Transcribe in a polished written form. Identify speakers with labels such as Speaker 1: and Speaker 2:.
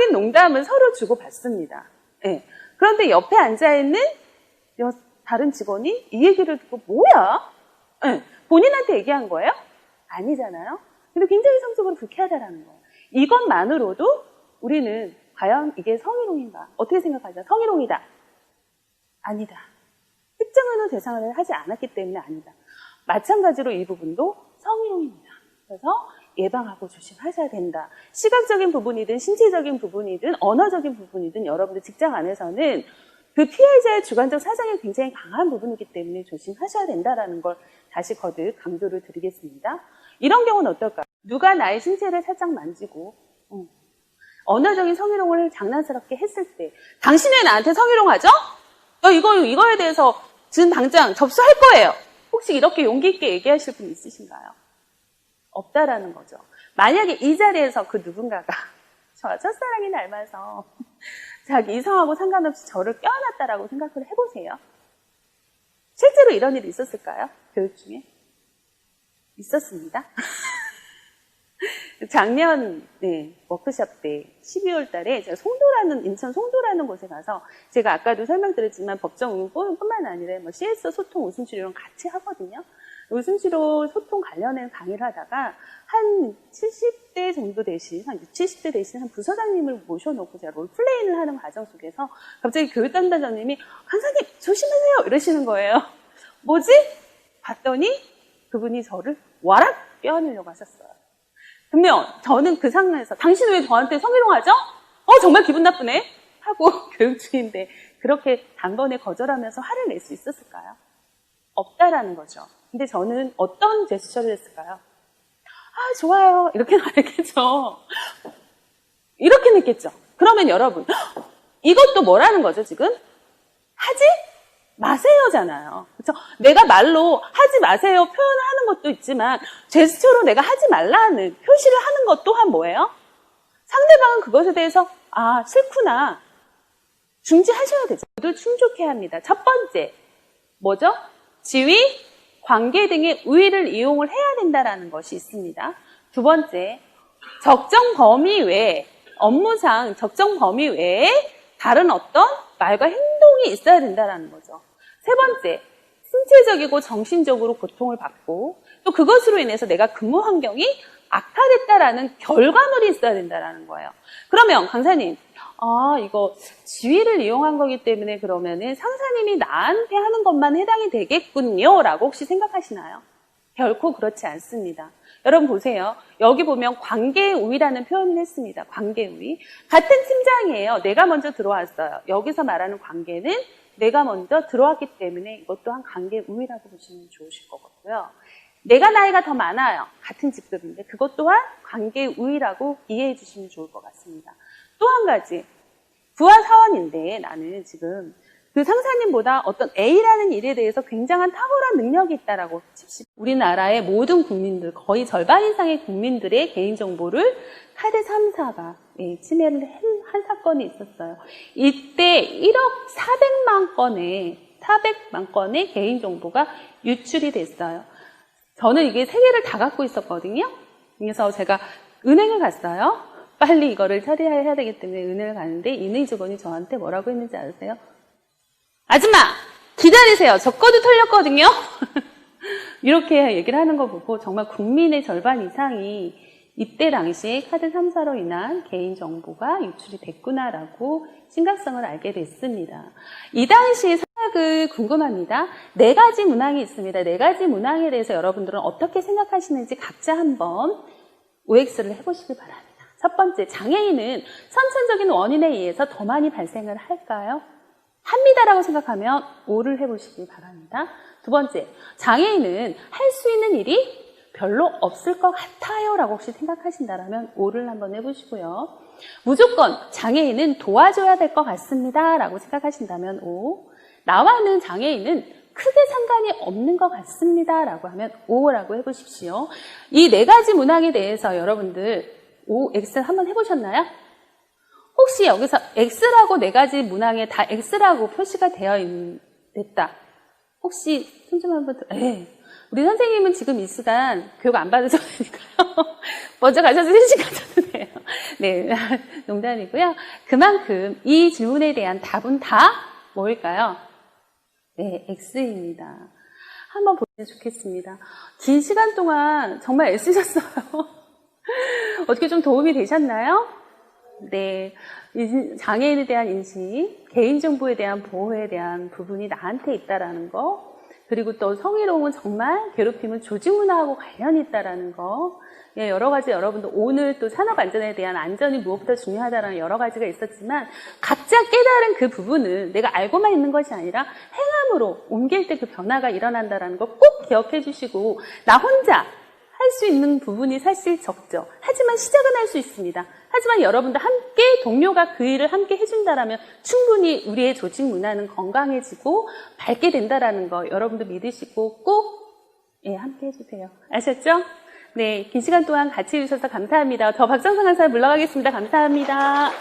Speaker 1: 사적인 농담을 서로 주고받습니다. 네. 그런데 옆에 앉아있는 다른 직원이 이 얘기를 듣고 뭐야? 네. 본인한테 얘기한 거예요? 아니잖아요. 근데 굉장히 성적으로 불쾌하다라는 거예요. 이것만으로도 우리는 과연 이게 성희롱인가? 어떻게 생각하죠? 성희롱이다. 아니다. 특정한 대상을 하지 않았기 때문에 아니다. 마찬가지로 이 부분도 성희롱입니다. 그래서 예방하고 조심하셔야 된다. 시각적인 부분이든 신체적인 부분이든 언어적인 부분이든 여러분들 직장 안에서는 그 피해자의 주관적 사정이 굉장히 강한 부분이기 때문에 조심하셔야 된다라는 걸 다시 거듭 강조를 드리겠습니다. 이런 경우는 어떨까요? 누가 나의 신체를 살짝 만지고 언어적인 성희롱을 장난스럽게 했을 때 당신 왜 나한테 성희롱하죠? 이거에 대해서 지금 당장 접수할 거예요. 혹시 이렇게 용기 있게 얘기하실 분 있으신가요? 없다라는 거죠. 만약에 이 자리에서 그 누군가가 저 첫사랑이 닮아서 자기 이성하고 상관없이 저를 껴안았다라고 생각을 해보세요. 실제로 이런 일이 있었을까요? 교육 중에? 있었습니다. 작년 워크숍 때 12월 달에 제가 인천 송도라는 곳에 가서 제가 아까도 설명드렸지만 법정 응용뿐만 아니라 CS 소통 웃음치료랑 같이 하거든요. 웃음치료 소통 관련된 강의를 하다가 한 70대 정도 되신, 한 60, 70대 되신 한 부서장님을 모셔놓고 제가 롤플레이를 하는 과정 속에서 갑자기 교육 담당자님이 강사님 조심하세요 이러시는 거예요. 뭐지? 봤더니 그분이 저를 와락 껴안으려고 하셨어요. 분명 저는 그 상황에서 당신은 왜 저한테 성희롱하죠? 정말 기분 나쁘네 하고 교육 중인데 그렇게 단번에 거절하면서 화를 낼 수 있었을까요? 없다라는 거죠. 근데 저는 어떤 제스처를 했을까요? 좋아요 이렇게 말했겠죠. 이렇게 냈겠죠. 그러면 여러분 이것도 뭐라는 거죠 지금? 하지 마세요잖아요. 그렇죠? 내가 말로 하지 마세요 표현을 하는 것도 있지만 제스처로 내가 하지 말라는 표시를 하는 것 또한 뭐예요? 상대방은 그것에 대해서 싫구나 중지하셔야 되죠. 모두 충족해야 합니다. 첫 번째 뭐죠? 지위, 관계 등의 우위를 이용을 해야 된다는 것이 있습니다. 두 번째, 적정 범위 외에 업무상 적정 범위 외에 다른 어떤 말과 행동이 있어야 된다는 거죠. 세 번째, 신체적이고 정신적으로 고통을 받고 또 그것으로 인해서 내가 근무 환경이 악화됐다라는 결과물이 있어야 된다는 거예요. 그러면 강사님, 이거 지위를 이용한 거기 때문에 그러면은 상사님이 나한테 하는 것만 해당이 되겠군요 라고 혹시 생각하시나요? 결코 그렇지 않습니다. 여러분 보세요. 여기 보면 관계의 우위라는 표현을 했습니다. 관계의 우위. 같은 팀장이에요. 내가 먼저 들어왔어요. 여기서 말하는 관계는 내가 먼저 들어왔기 때문에 이것 또한 관계의 우위라고 보시면 좋으실 것 같고요. 내가 나이가 더 많아요. 같은 직급인데 그것 또한 관계의 우위라고 이해해 주시면 좋을 것 같습니다. 또 한 가지, 부하 사원인데 나는 지금 그 상사님보다 어떤 A라는 일에 대해서 굉장한 탁월한 능력이 있다라고 칩시다. 우리나라의 모든 국민들, 거의 절반 이상의 국민들의 개인정보를 카드 3사가 침해를 한 사건이 있었어요. 이때 1억 400만 건의 개인정보가 유출이 됐어요. 저는 이게 세 개를 다 갖고 있었거든요. 그래서 제가 은행을 갔어요. 빨리 이거를 처리해야 되기 때문에 은행을 가는데 은행 직원이 저한테 뭐라고 했는지 아세요? 아줌마 기다리세요. 저 거도 털렸거든요. 이렇게 얘기를 하는 거 보고 정말 국민의 절반 이상이 이때 당시에 카드 3사로 인한 개인정보가 유출이 됐구나라고 심각성을 알게 됐습니다. 이 당시 생각을 궁금합니다. 4가지 문항이 있습니다. 4가지 문항에 대해서 여러분들은 어떻게 생각하시는지 각자 한번 OX를 해보시길 바랍니다. 첫 번째, 장애인은 선천적인 원인에 의해서 더 많이 발생을 할까요? 합니다라고 생각하면 O를 해보시길 바랍니다. 두 번째, 장애인은 할 수 있는 일이 별로 없을 것 같아요 라고 혹시 생각하신다면 O를 한번 해보시고요. 무조건 장애인은 도와줘야 될 것 같습니다 라고 생각하신다면 O. 나와는 장애인은 크게 상관이 없는 것 같습니다 라고 하면 O라고 해보십시오. 이 4가지 문항에 대해서 여러분들 O, X 한번 해보셨나요? 혹시 여기서 X라고 4가지 문항에 다 X라고 표시가 됐다. 혹시 손 좀 한번 우리 선생님은 지금 이 시간 교육 안 받으셔도 되니까요. 먼저 가셔서 휴식 가셔도 돼요. 네, 농담이고요. 그만큼 이 질문에 대한 답은 다 뭘까요? 네, X입니다. 한번 보시면 좋겠습니다. 긴 시간 동안 정말 애쓰셨어요. 어떻게 좀 도움이 되셨나요? 네, 장애인에 대한 인식, 개인정보에 대한 보호에 대한 부분이 나한테 있다라는 거, 그리고 또 성희롱은 정말 괴롭힘은 조직 문화하고 관련이 있다라는 거, 예, 여러 가지 여러분들 오늘 또 산업 안전에 대한 안전이 무엇보다 중요하다라는 여러 가지가 있었지만 각자 깨달은 그 부분은 내가 알고만 있는 것이 아니라 행함으로 옮길 때 그 변화가 일어난다라는 거 꼭 기억해 주시고, 나 혼자 할 수 있는 부분이 사실 적죠. 하지만 시작은 할 수 있습니다. 하지만 여러분들 함께 동료가 그 일을 함께 해준다라면 충분히 우리의 조직 문화는 건강해지고 밝게 된다라는 거 여러분들 믿으시고 꼭 예, 함께 해주세요. 아셨죠? 네, 긴 시간 동안 같이 해주셔서 감사합니다. 더 박정선 강사 물러가겠습니다. 감사합니다.